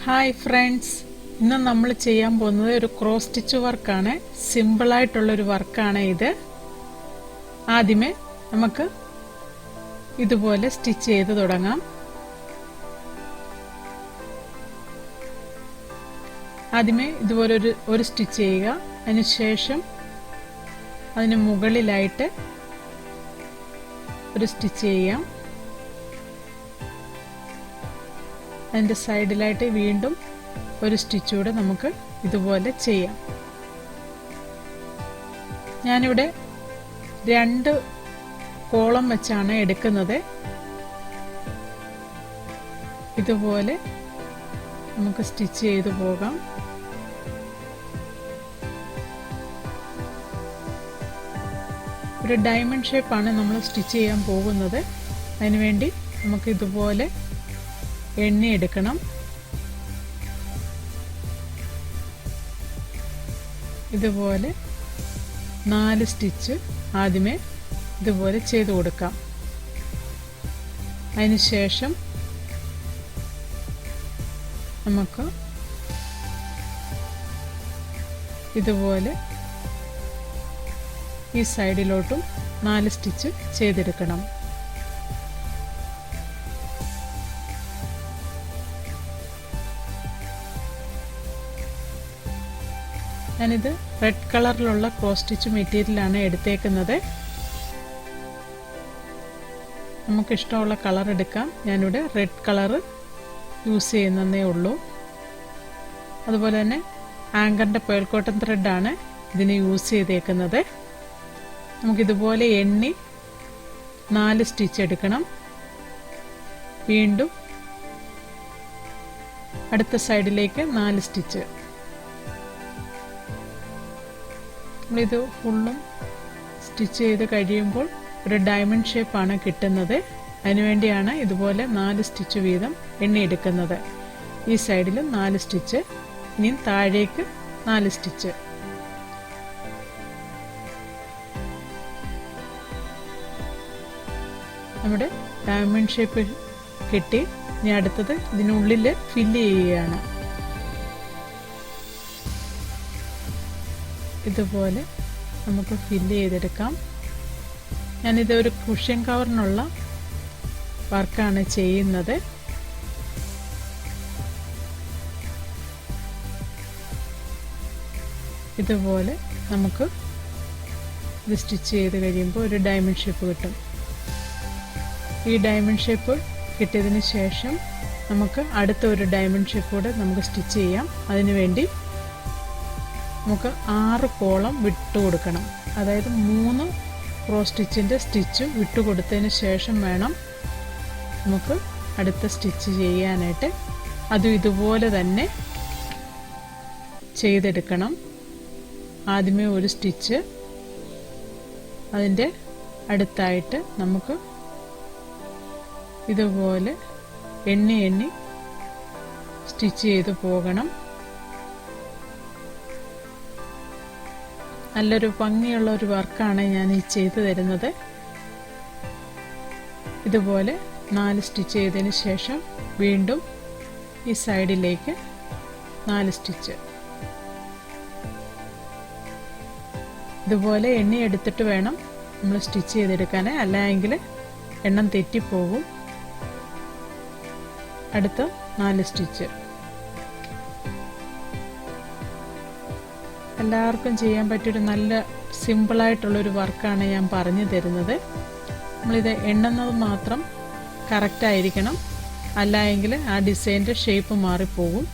Hi friends, ഇന്ന് നമ്മൾ ചെയ്യാൻ പോകുന്നത് ഒരു ക്രോസ് സ്റ്റിച്ച് വർക്കാണ്. സിമ്പിളായിട്ടുള്ളൊരു വർക്കാണ് ഇത്. ആദ്യമേ നമുക്ക് ഇതുപോലെ സ്റ്റിച്ച് ചെയ്ത് തുടങ്ങാം. ആദ്യമേ ഇതുപോലെ ഒരു സ്റ്റിച്ച് ചെയ്യുക. അതിനുശേഷം അതിന് മുകളിലായിട്ട് ഒരു സ്റ്റിച്ച് ചെയ്യാം. അതിൻ്റെ സൈഡിലായിട്ട് വീണ്ടും ഒരു സ്റ്റിച്ച് കൂടെ നമുക്ക് ഇതുപോലെ ചെയ്യാം. ഞാനിവിടെ 2 കോളം വെച്ചാണ് എടുക്കുന്നത്. ഇതുപോലെ നമുക്ക് സ്റ്റിച്ച് ചെയ്തു പോകാം. ഒരു ഡയമണ്ട് ഷേപ്പാണ് നമ്മൾ സ്റ്റിച്ച് ചെയ്യാൻ പോകുന്നത്. അതിനുവേണ്ടി നമുക്ക് ഇതുപോലെ എണ്ണ എടുക്കണം. ഇതുപോലെ 4 സ്റ്റിച്ച് ആദ്യമേ ഇതുപോലെ ചെയ്തു കൊടുക്കാം. അതിനുശേഷം നമുക്ക് ഇതുപോലെ ഈ സൈഡിലോട്ടും 4 സ്റ്റിച്ച് ചെയ്തെടുക്കണം. ഞാനിത് റെഡ് കളറിലുള്ള ക്രോസ് സ്റ്റിച്ച് മെറ്റീരിയലാണ് എടുത്തേക്കുന്നത്. നമുക്കിഷ്ടമുള്ള കളർ എടുക്കാം. ഞാനിവിടെ റെഡ് കളർ യൂസ് ചെയ്യുന്നതേ ഉള്ളൂ. അതുപോലെ തന്നെ ആങ്കറിൻ്റെ പേൾ കോട്ടൺ ത്രെഡാണ് ഇതിന് യൂസ് ചെയ്തേക്കുന്നത്. നമുക്കിതുപോലെ എണ്ണി 4 സ്റ്റിച്ച് എടുക്കണം. വീണ്ടും അടുത്ത സൈഡിലേക്ക് 4 സ്റ്റിച്ച്. നമ്മളിത് ഫുള്ളും സ്റ്റിച്ച് ചെയ്ത് കഴിയുമ്പോൾ ഒരു ഡയമണ്ട് ഷേപ്പാണ് കിട്ടുന്നത്. അതിനുവേണ്ടിയാണ് ഇതുപോലെ 4 സ്റ്റിച്ച് വീതം എണ്ണിയെടുക്കുന്നത്. ഈ സൈഡിലും 4 സ്റ്റിച്ച്, ഇനി താഴേക്ക് 4 സ്റ്റിച്ച്. നമ്മുടെ ഡയമണ്ട് ഷേപ്പ് കിട്ടി. ഇനി അടുത്തത് ഇതിനുള്ളിൽ ഫില്ല് ചെയ്യുകയാണ്. ഇതുപോലെ നമുക്ക് ഫില്ല് ചെയ്തെടുക്കാം. ഞാനിത് ഒരു കുഷ്യൻ കവറിനുള്ള വർക്കാണ് ചെയ്യുന്നത്. ഇതുപോലെ നമുക്ക് ഇത് സ്റ്റിച്ച് ചെയ്ത് കഴിയുമ്പോൾ ഒരു ഡയമണ്ട് ഷേപ്പ് കിട്ടും. ഈ ഡയമണ്ട് ഷേപ്പ് കിട്ടിയതിന് ശേഷം നമുക്ക് അടുത്ത ഒരു ഡയമണ്ട് ഷേപ്പ് കൂടെ നമുക്ക് സ്റ്റിച്ച് ചെയ്യാം. അതിനുവേണ്ടി നമുക്ക് 6 കോളം വിട്ടു കൊടുക്കണം. അതായത് 3 ക്രോസ് സ്റ്റിച്ചിൻ്റെ സ്റ്റിച്ച് വിട്ടു കൊടുത്തതിന് ശേഷം വേണം നമുക്ക് അടുത്ത സ്റ്റിച്ച് ചെയ്യാനായിട്ട്. അതും ഇതുപോലെ തന്നെ ചെയ്തെടുക്കണം. ആദ്യമേ ഒരു സ്റ്റിച്ച്, അതിൻ്റെ അടുത്തായിട്ട് നമുക്ക് ഇതുപോലെ എണ്ണി സ്റ്റിച്ച് ചെയ്ത് പോകണം. നല്ലൊരു ഭംഗിയുള്ള ഒരു വർക്കാണ് ഞാൻ ഈ ചെയ്തു തരുന്നത്. ഇതുപോലെ 4 സ്റ്റിച്ച് ചെയ്തതിന് ശേഷം വീണ്ടും ഈ സൈഡിലേക്ക് 4 സ്റ്റിച്ച്. ഇതുപോലെ എണ്ണി എടുത്തിട്ട് വേണം നമ്മൾ സ്റ്റിച്ച് ചെയ്തെടുക്കാൻ, അല്ലെങ്കിൽ എണ്ണം തെറ്റിപ്പോകും. അടുത്ത 4 സ്റ്റിച്ച്. എല്ലാവർക്കും ചെയ്യാൻ പറ്റിയൊരു നല്ല സിമ്പിളായിട്ടുള്ളൊരു വർക്കാണ് ഞാൻ പറഞ്ഞു തരുന്നത്. നമ്മളിത് എണ്ണുന്നത് മാത്രം കറക്റ്റായിരിക്കണം, അല്ലായെങ്കിൽ ആ ഡിസൈൻ്റെ ഷേപ്പ് മാറിപ്പോകും.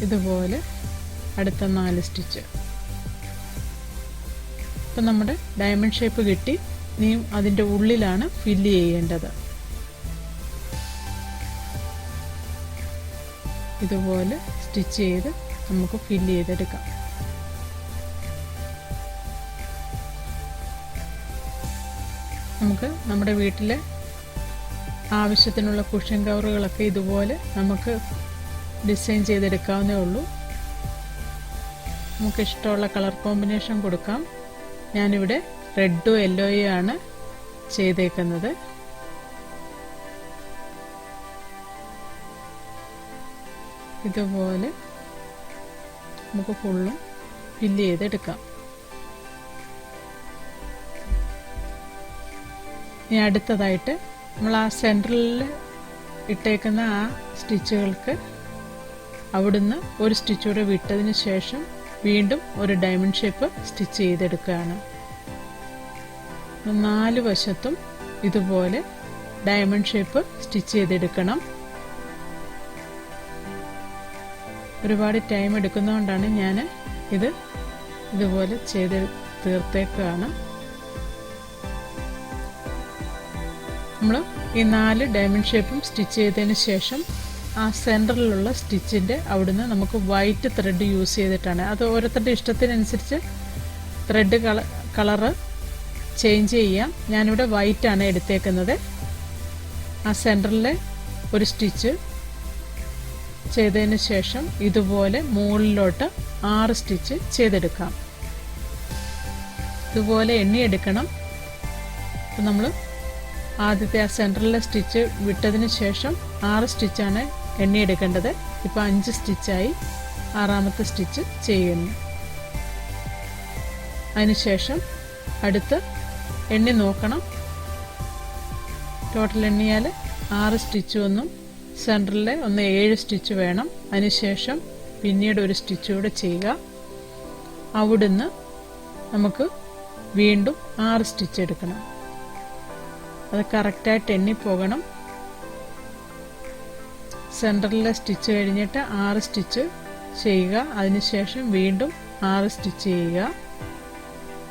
ഇതുപോലെ അടുത്ത 4 സ്റ്റിച്ച്. ഇപ്പം നമ്മുടെ ഡയമണ്ട് ഷേപ്പ് കിട്ടി. ഇനിയും അതിൻ്റെ ഉള്ളിലാണ് ഫില്ല് ചെയ്യേണ്ടത്. ഇതുപോലെ സ്റ്റിച്ച് ചെയ്ത് നമുക്ക് ഫില്ല് ചെയ്തെടുക്കാം. നമുക്ക് നമ്മുടെ വീട്ടിലെ ആവശ്യത്തിനുള്ള കുഷ്യൻ കവറുകളൊക്കെ ഇതുപോലെ നമുക്ക് ഡിസൈൻ ചെയ്തെടുക്കാവുന്നേ ഉള്ളൂ. നമുക്ക് ഇഷ്ടമുള്ള കളർ കോമ്പിനേഷൻ കൊടുക്കാം. ഞാനിവിടെ റെഡും യെല്ലോയും ആണ് ചെയ്തേക്കുന്നത്. ഇതുപോലെ നമുക്ക് ഫുള്ളും ഫില്ല് ചെയ്തെടുക്കാം. ഇനി അടുത്തതായിട്ട് നമ്മൾ ആ സെൻറ്ററിൽ ഇട്ടേക്കുന്ന ആ സ്റ്റിച്ചുകൾക്ക് അവിടുന്ന് ഒരു സ്റ്റിച്ച് കൂടെ വിട്ടതിന് ശേഷം വീണ്ടും ഒരു ഡയമണ്ട് ഷേപ്പ് സ്റ്റിച്ച് ചെയ്തെടുക്കുകയാണ്. 4 വശത്തും ഇതുപോലെ ഡയമണ്ട് ഷേപ്പ് സ്റ്റിച്ച് ചെയ്തെടുക്കണം. ഒരുപാട് ടൈം എടുക്കുന്നതുകൊണ്ടാണ് ഞാൻ ഇതുപോലെ ചെയ്ത് തീർത്തേക്കാണ്. നമ്മൾ ഈ 4 ഡയമണ്ട് ഷേപ്പും സ്റ്റിച്ച് ചെയ്തതിന് ശേഷം ആ സെൻറ്ററിലുള്ള സ്റ്റിച്ചിൻ്റെ അവിടുന്ന് നമുക്ക് വൈറ്റ് ത്രെഡ് യൂസ് ചെയ്തിട്ടാണ്, അത് ഓരോരുത്തരുടെ ഇഷ്ടത്തിനനുസരിച്ച് ത്രെഡ് കളറ് ചേഞ്ച് ചെയ്യാം. ഞാനിവിടെ വൈറ്റാണ് എടുത്തേക്കുന്നത്. ആ സെൻറ്ററിലെ ഒരു സ്റ്റിച്ച് ചെയ്തതിന് ശേഷം ഇതുപോലെ മുകളിലോട്ട് 6 സ്റ്റിച്ച് ചെയ്തെടുക്കാം. ഇതുപോലെ എണ്ണിയെടുക്കണം. അപ്പം നമ്മൾ ആദ്യത്തെ ആ സെൻറ്ററിലെ സ്റ്റിച്ച് വിട്ടതിന് ശേഷം 6 സ്റ്റിച്ചാണ് എണ്ണിയെടുക്കേണ്ടത്. ഇപ്പോൾ 5 സ്റ്റിച്ചായി. 6ാമത്തെ സ്റ്റിച്ച് ചെയ്യുന്നു. അതിനുശേഷം അടുത്ത് എണ്ണി നോക്കണം. ടോട്ടൽ എണ്ണിയാൽ 6 സ്റ്റിച്ച് ഒന്നും സെൻറ്ററിൽ 7 സ്റ്റിച്ച് വേണം. അതിനുശേഷം പിന്നീട് ഒരു സ്റ്റിച്ച് കൂടെ ചെയ്യുക. അവിടുന്ന് നമുക്ക് വീണ്ടും 6 സ്റ്റിച്ച് എടുക്കണം. അത് കറക്റ്റായിട്ട് എണ്ണിപ്പോകണം. സെൻറ്ററിലെ സ്റ്റിച്ച് കഴിഞ്ഞിട്ട് 6 സ്റ്റിച്ച് ചെയ്യുക. അതിനുശേഷം വീണ്ടും 6 സ്റ്റിച്ച് ചെയ്യുക.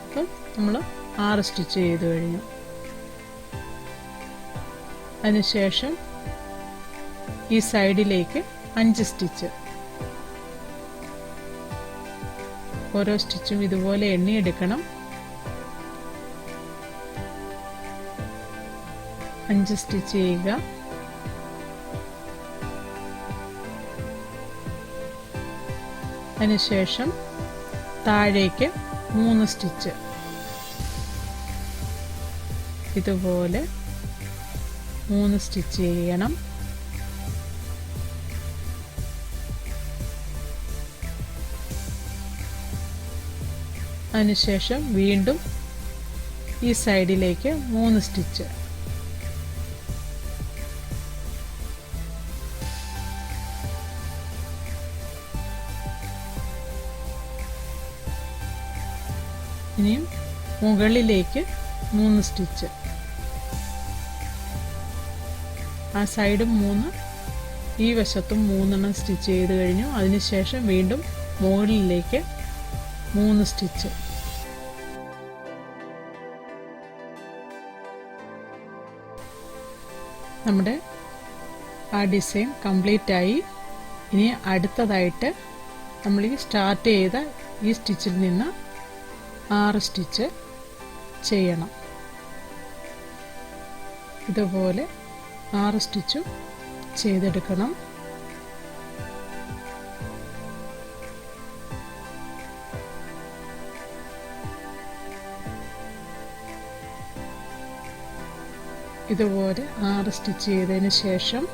അപ്പം നമ്മൾ 6 സ്റ്റിച്ച് ചെയ്ത് കഴിഞ്ഞു. അതിനുശേഷം ഈ സൈഡിലേക്ക് 5 സ്റ്റിച്ച്. ഓരോ സ്റ്റിച്ചും ഇതുപോലെ എണ്ണിയെടുക്കണം. 5 സ്റ്റിച്ച് ചെയ്യുക. അതിനുശേഷം താഴേക്ക് 3 സ്റ്റിച്ച്. ഇതുപോലെ 3 സ്റ്റിച്ച് ചെയ്യണം. അതിനുശേഷം വീണ്ടും ഈ സൈഡിലേക്ക് 3 സ്റ്റിച്ച്. ഇനിയും മുകളിലേക്ക് 3 സ്റ്റിച്ച്. ആ സൈഡും 3, ഈ വശത്തും 3 സ്റ്റിച്ച് ചെയ്ത് കഴിഞ്ഞു. അതിനുശേഷം വീണ്ടും മുകളിലേക്ക് 3 സ്റ്റിച്ച്. നമ്മുടെ ആ ഡിസൈൻ കംപ്ലീറ്റ് ആയി. ഇനി അടുത്തതായിട്ട് നമ്മൾ ഈ സ്റ്റാർട്ട് ചെയ്ത ഈ സ്റ്റിച്ചിൽ നിന്ന് 6 സ്റ്റിച്ച് ചെയ്യണം. ഇതുപോലെ 6 സ്റ്റിച്ചും ചെയ്തെടുക്കണം. ഇതുപോലെ 6 സ്റ്റിച്ച് ചെയ്തതിന് ശേഷം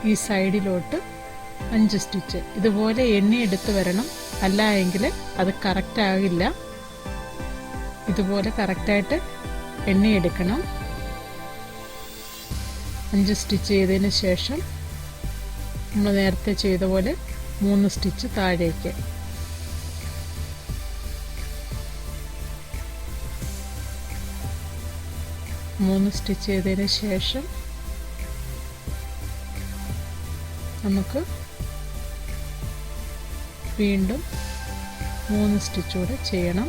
ഈ സൈഡിലോട്ട് 5 സ്റ്റിച്ച്. ഇതുപോലെ എണ്ണിയെടുത്ത് വരണം, അല്ല എങ്കിൽ അത് കറക്റ്റ് ആകില്ല. ഇതുപോലെ കറക്റ്റായിട്ട് എണ്ണിയെടുക്കണം. 5 സ്റ്റിച്ച് ചെയ്തതിന് ശേഷം നമ്മൾ നേരത്തെ ചെയ്ത പോലെ 3 സ്റ്റിച്ച് താഴേക്ക്. മൂന്ന് സ്റ്റിച്ച് ചെയ്തതിന് ശേഷം നമുക്ക് വീണ്ടും 3 സ്റ്റിച്ച് കൂടെ ചെയ്യണം.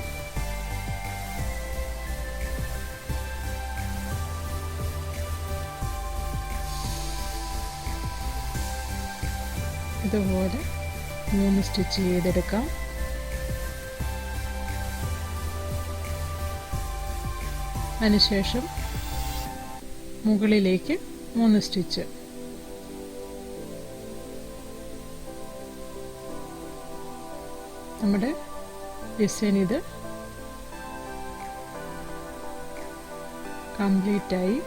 ഇതുപോലെ 3 സ്റ്റിച്ച് ചെയ്തെടുക്കാം. അതിനുശേഷം മുകളിലേക്ക് 3 സ്റ്റിച്ച്. നമ്മുടെ ഡിസൈൻ ഇത് കംപ്ലീറ്റ് ആയി.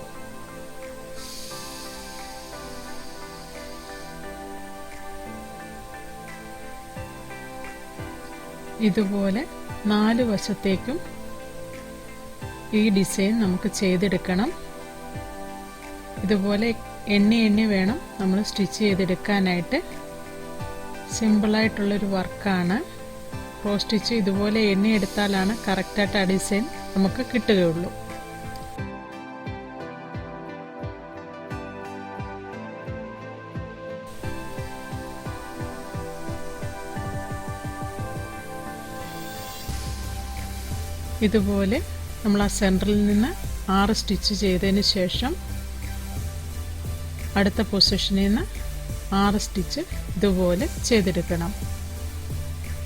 ഇതുപോലെ 4 വശത്തേക്കും ഈ ഡിസൈൻ നമുക്ക് ചെയ്തെടുക്കണം. ഇതുപോലെ എണ്ണി വേണം നമ്മൾ സ്റ്റിച്ച് ചെയ്തെടുക്കാനായിട്ട്. സിമ്പിളായിട്ടുള്ളൊരു വർക്കാണ്. ക്രോസ് സ്റ്റിച്ച് ഇതുപോലെ എണ്ണി എടുത്താലാണ് കറക്റ്റായിട്ട് ആ ഡിസൈൻ നമുക്ക് കിട്ടുകയുള്ളൂ. ഇതുപോലെ നമ്മൾ ആ സെൻറ്ററിൽ നിന്ന് 6 സ്റ്റിച്ച് ചെയ്തതിന് ശേഷം അടുത്ത പൊസിഷനിൽ നിന്ന് 6 സ്റ്റിച്ച് ഇതുപോലെ ചെയ്തെടുക്കണം.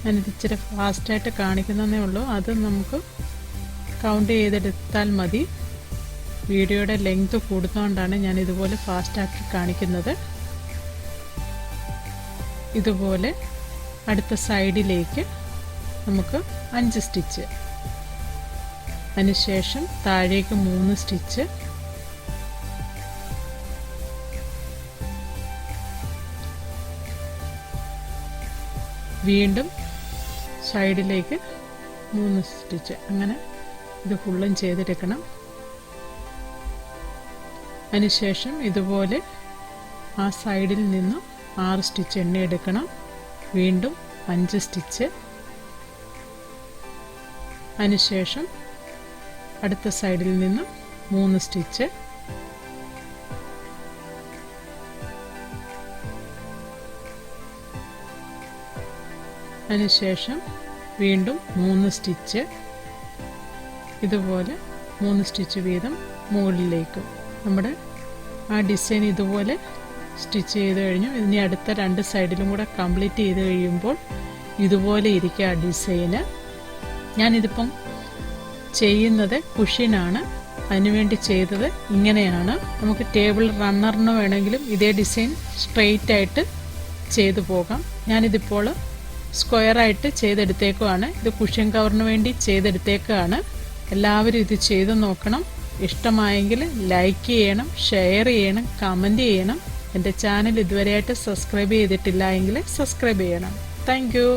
ഞാനിത് ഇച്ചിരി ഫാസ്റ്റായിട്ട് കാണിക്കുന്നതേ ഉള്ളൂ. അത് നമുക്ക് കൗണ്ട് ചെയ്തെടുത്താൽ മതി. വീഡിയോയുടെ ലെങ്ത് കൂടുന്നതുകൊണ്ടാണ് ഞാൻ ഇതുപോലെ ഫാസ്റ്റാക്കി കാണിക്കുന്നത്. ഇതുപോലെ അടുത്ത സൈഡിലേക്ക് നമുക്ക് 5 സ്റ്റിച്ച്, അതിനുശേഷം താഴേക്ക് 3 സ്റ്റിച്ച്, വീണ്ടും സൈഡിലേക്ക് 3 സ്റ്റിച്ച്. അങ്ങനെ ഇത് ഫുള്ളും ചെയ്തെടുക്കണം. അതിനുശേഷം ഇതുപോലെ ആ സൈഡിൽ നിന്നും 6 സ്റ്റിച്ച് എണ്ണ എടുക്കണം. വീണ്ടും 5 സ്റ്റിച്ച്, അതിനുശേഷം അടുത്ത സൈഡിൽ നിന്നും 3 സ്റ്റിച്ച്, അതിനുശേഷം വീണ്ടും 3 സ്റ്റിച്ച്. ഇതുപോലെ 3 സ്റ്റിച്ച് വീതം മുകളിലേക്കും. നമ്മുടെ ആ ഡിസൈൻ ഇതുപോലെ സ്റ്റിച്ച് ചെയ്ത് കഴിഞ്ഞു. ഇനി അടുത്ത 2 സൈഡിലും കൂടെ കംപ്ലീറ്റ് ചെയ്ത് കഴിയുമ്പോൾ ഇതുപോലെ ഇരിക്കുക ആ ഡിസൈന്. ഞാനിതിപ്പം ചെയ്യുന്നത് കുഷ്യനാണ്. അതിനുവേണ്ടി ചെയ്തത് ഇങ്ങനെയാണ്. നമുക്ക് ടേബിൾ റണ്ണറിന് വേണമെങ്കിലും ഇതേ ഡിസൈൻ സ്ട്രെയിറ്റ് ആയിട്ട് ചെയ്തു പോകാം. ഞാനിതിപ്പോൾ സ്ക്വയറായിട്ട് ചെയ്തെടുത്തേക്കുവാണ്. ഇത് കുഷ്യൻ കവറിന് വേണ്ടി ചെയ്തെടുത്തേക്കാണ്. എല്ലാവരും ഇത് ചെയ്ത് നോക്കണം. ഇഷ്ടമായെങ്കിൽ ലൈക്ക് ചെയ്യണം, ഷെയർ ചെയ്യണം, കമൻറ്റ് ചെയ്യണം. എൻ്റെ ചാനൽ ഇതുവരെയായിട്ട് സബ്സ്ക്രൈബ് ചെയ്തിട്ടില്ല എങ്കിൽ സബ്സ്ക്രൈബ് ചെയ്യണം. Thank you.